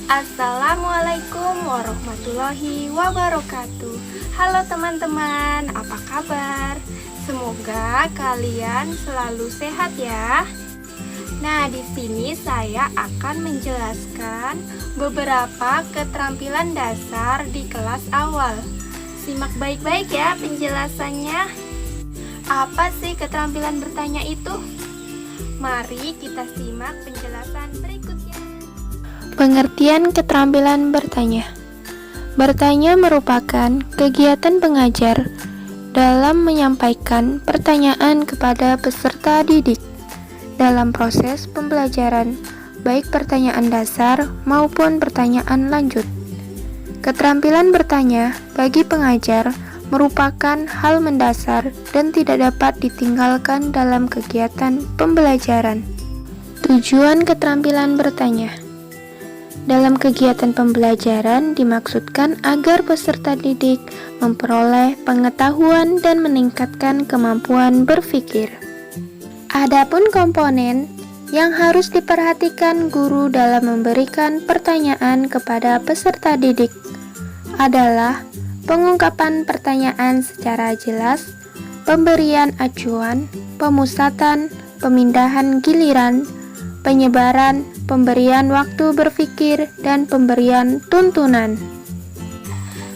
Assalamualaikum warahmatullahi wabarakatuh. Halo teman-teman, apa kabar? Semoga kalian selalu sehat ya. Nah, di sini saya akan menjelaskan beberapa keterampilan dasar di kelas awal. Simak baik-baik ya penjelasannya. Apa sih keterampilan bertanya itu? Mari kita simak penjelasan berikutnya. Pengertian keterampilan bertanya. Bertanya merupakan kegiatan pengajar dalam menyampaikan pertanyaan kepada peserta didik dalam proses pembelajaran, baik pertanyaan dasar maupun pertanyaan lanjut. Keterampilan bertanya bagi pengajar merupakan hal mendasar dan tidak dapat ditinggalkan dalam kegiatan pembelajaran. Tujuan keterampilan bertanya. Dalam kegiatan pembelajaran dimaksudkan agar peserta didik memperoleh pengetahuan dan meningkatkan kemampuan berpikir. Adapun komponen yang harus diperhatikan guru dalam memberikan pertanyaan kepada peserta didik adalah pengungkapan pertanyaan secara jelas, pemberian acuan, pemusatan, pemindahan giliran, penyebaran, pemberian waktu berpikir, dan pemberian tuntunan.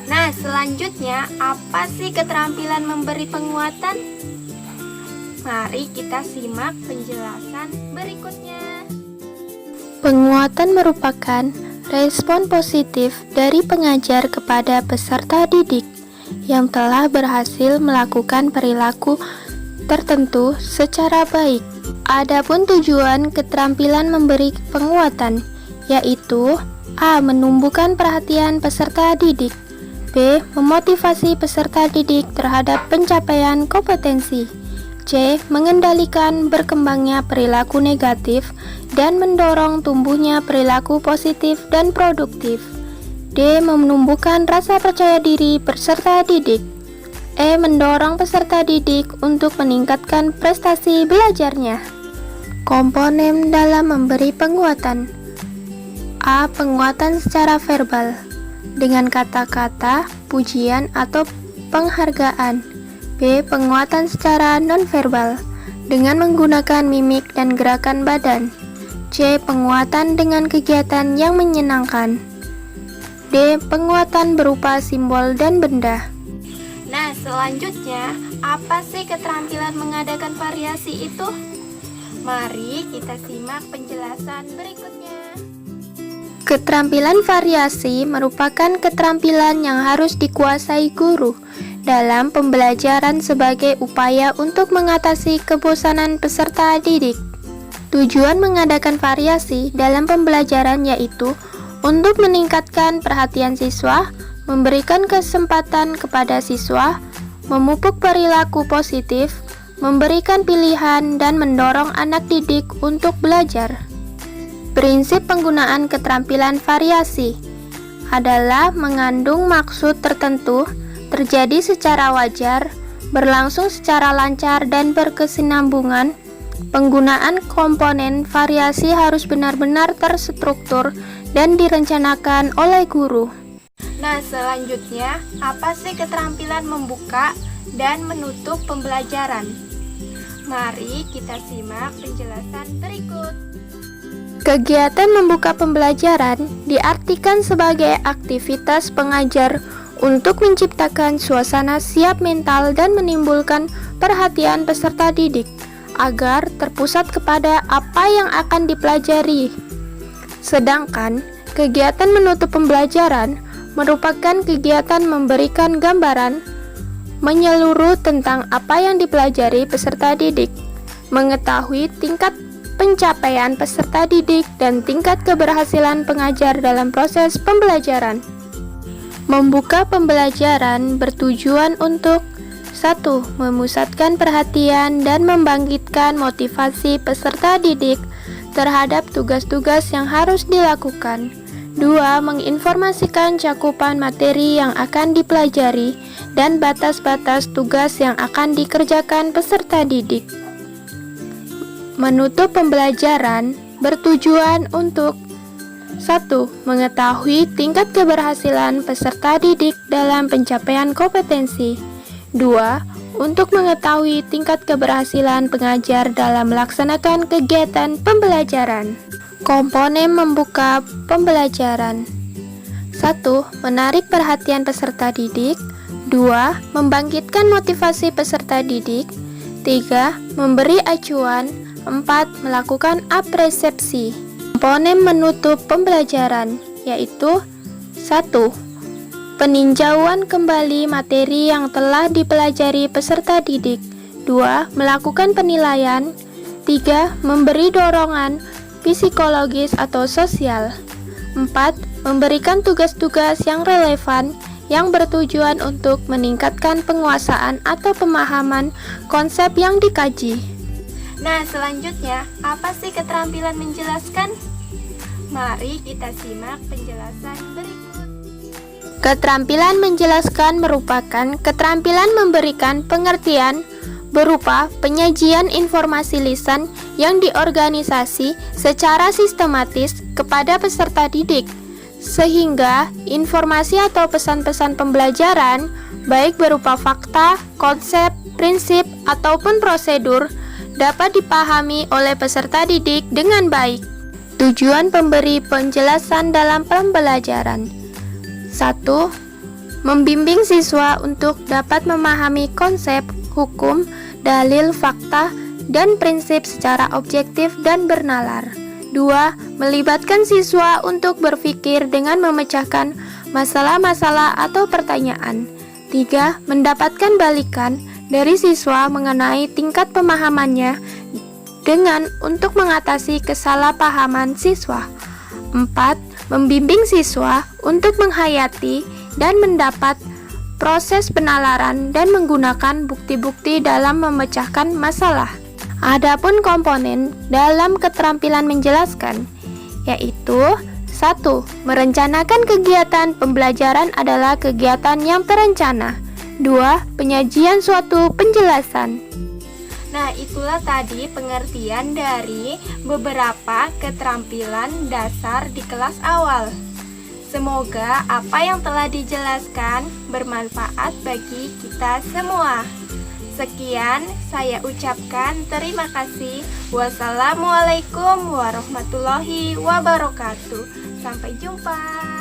Nah, selanjutnya apa sih keterampilan memberi penguatan? Mari kita simak penjelasan berikutnya. Penguatan merupakan respon positif dari pengajar kepada peserta didik yang telah berhasil melakukan perilaku tertentu secara baik. Adapun tujuan keterampilan memberi penguatan yaitu A. Menumbuhkan perhatian peserta didik, B. Memotivasi peserta didik terhadap pencapaian kompetensi, C. Mengendalikan berkembangnya perilaku negatif dan mendorong tumbuhnya perilaku positif dan produktif, D. Menumbuhkan rasa percaya diri peserta didik, E. Mendorong peserta didik untuk meningkatkan prestasi belajarnya. Komponen dalam memberi penguatan. A. Penguatan secara verbal dengan kata-kata, pujian atau penghargaan. B. Penguatan secara nonverbal dengan menggunakan mimik dan gerakan badan. C. Penguatan dengan kegiatan yang menyenangkan. D. Penguatan berupa simbol dan benda. Nah, selanjutnya apa sih keterampilan mengadakan variasi itu? Mari kita simak penjelasan berikutnya. Keterampilan variasi merupakan keterampilan yang harus dikuasai guru dalam pembelajaran sebagai upaya untuk mengatasi kebosanan peserta didik. Tujuan mengadakan variasi dalam pembelajaran yaitu untuk meningkatkan perhatian siswa, memberikan kesempatan kepada siswa, memupuk perilaku positif, memberikan pilihan, dan mendorong anak didik untuk belajar. Prinsip penggunaan keterampilan variasi adalah mengandung maksud tertentu, terjadi secara wajar, berlangsung secara lancar dan berkesinambungan. Penggunaan komponen variasi harus benar-benar terstruktur dan direncanakan oleh guru. Nah, selanjutnya apa sih keterampilan membuka dan menutup pembelajaran? Mari kita simak penjelasan berikut. Kegiatan membuka pembelajaran diartikan sebagai aktivitas pengajar untuk menciptakan suasana siap mental dan menimbulkan perhatian peserta didik agar terpusat kepada apa yang akan dipelajari. Sedangkan kegiatan menutup pembelajaran merupakan kegiatan memberikan gambaran menyeluruh tentang apa yang dipelajari peserta didik, mengetahui tingkat pencapaian peserta didik dan tingkat keberhasilan pengajar dalam proses pembelajaran. Membuka pembelajaran bertujuan untuk 1. Memusatkan perhatian dan membangkitkan motivasi peserta didik terhadap tugas-tugas yang harus dilakukan. 2. Menginformasikan cakupan materi yang akan dipelajari dan batas-batas tugas yang akan dikerjakan peserta didik. Menutup pembelajaran bertujuan untuk 1. Mengetahui tingkat keberhasilan peserta didik dalam pencapaian kompetensi. 2. Untuk mengetahui tingkat keberhasilan pengajar dalam melaksanakan kegiatan pembelajaran. Komponen membuka pembelajaran. 1. Menarik perhatian peserta didik. 2. Membangkitkan motivasi peserta didik. 3. Memberi acuan. 4. Melakukan apresiasi. Komponen menutup pembelajaran, yaitu 1. Peninjauan kembali materi yang telah dipelajari peserta didik. 2. Melakukan penilaian. 3. Memberi dorongan psikologis atau sosial. 4. Memberikan tugas-tugas yang relevan yang bertujuan untuk meningkatkan penguasaan atau pemahaman konsep yang dikaji. Nah, selanjutnya, apa sih keterampilan menjelaskan? Mari kita simak penjelasan berikut. Keterampilan menjelaskan merupakan keterampilan memberikan pengertian berupa penyajian informasi lisan yang diorganisasi secara sistematis kepada peserta didik, sehingga informasi atau pesan-pesan pembelajaran, baik berupa fakta, konsep, prinsip, ataupun prosedur, dapat dipahami oleh peserta didik dengan baik. Tujuan pemberi penjelasan dalam pembelajaran. 1. Membimbing siswa untuk dapat memahami konsep, hukum, dalil, fakta, dan prinsip secara objektif dan bernalar. 2. Melibatkan siswa untuk berpikir dengan memecahkan masalah-masalah atau pertanyaan. 3. Mendapatkan balikan dari siswa mengenai tingkat pemahamannya dengan untuk mengatasi kesalahpahaman siswa. 4. Membimbing siswa untuk menghayati dan mendapat proses penalaran dan menggunakan bukti-bukti dalam memecahkan masalah. Adapun komponen dalam keterampilan menjelaskan, yaitu 1. Merencanakan kegiatan pembelajaran adalah kegiatan yang terencana. 2. Penyajian suatu penjelasan. Nah, itulah tadi pengertian dari beberapa keterampilan dasar di kelas awal. Semoga apa yang telah dijelaskan bermanfaat bagi kita semua. Sekian saya ucapkan terima kasih. Wassalamualaikum warahmatullahi wabarakatuh. Sampai jumpa.